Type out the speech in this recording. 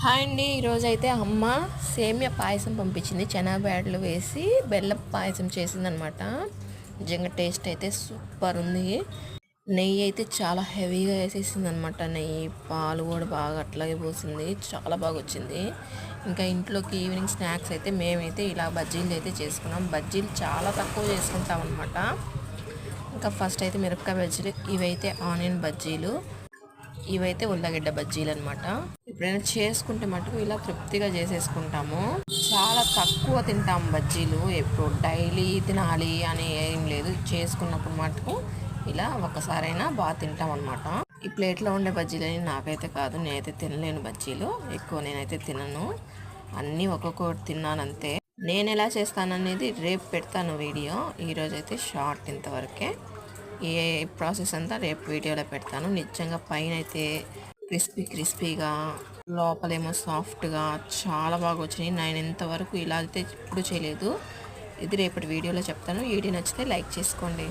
Hi అండి. ఈరోజైతే అమ్మ సేమియా పాయసం పంపించింది. చెనా బ్యాడ్లు వేసి బెల్లం పాయసం చేసిందనమాట. నిజంగా టేస్ట్ అయితే సూపర్ ఉంది. నెయ్యి అయితే చాలా హెవీగా వేసేసింది అనమాట. నెయ్యి పాలు కూడా బాగా అట్లాగే పోసింది. చాలా బాగా వచ్చింది. ఇంకా ఇంట్లోకి ఈవినింగ్ స్నాక్స్ అయితే మేమైతే ఇలా బజ్జీలు అయితే చేసుకున్నాం. బజ్జీలు చాలా తక్కువ చేసుకుంటాం అనమాట. ఇంకా ఫస్ట్ అయితే మిరపకాయ బజ్జీలు, ఇవైతే ఆనియన్ బజ్జీలు, ఇవైతే ఉల్లగడ్డ బజ్జీలు అనమాట. ఎప్పుడైనా చేసుకుంటే మటుకు ఇలా తృప్తిగా చేసేసుకుంటాము. చాలా తక్కువ తింటాం బజ్జీలు. ఎప్పుడు డైలీ తినాలి అని ఏం లేదు. చేసుకున్నప్పుడు మటుకు ఇలా ఒకసారైనా బాగా తింటాం అనమాట. ఈ ప్లేట్లో ఉండే బజ్జీలని నాకైతే కాదు, నేనైతే తినలేను బజ్జీలు. ఎక్కువ నేనైతే తినను. అన్నీ ఒక్కొక్కటి తిన్నానంతే. నేను ఎలా చేస్తాననేది రేపు పెడతాను వీడియో. ఈరోజైతే షార్ట్ ఇంతవరకే. ఏ ప్రాసెస్ అంతా రేపు వీడియోలో పెడతాను. నిజంగా పైన అయితే క్రిస్పీగా, లోపలేమో సాఫ్ట్గా చాలా బాగా వచ్చినాయి. నేను ఇంతవరకు ఇలా అయితే ఎప్పుడు చేయలేదు. ఇది రేపటి వీడియోలో చెప్తాను. వీడియో నచ్చితే లైక్ చేసుకోండి.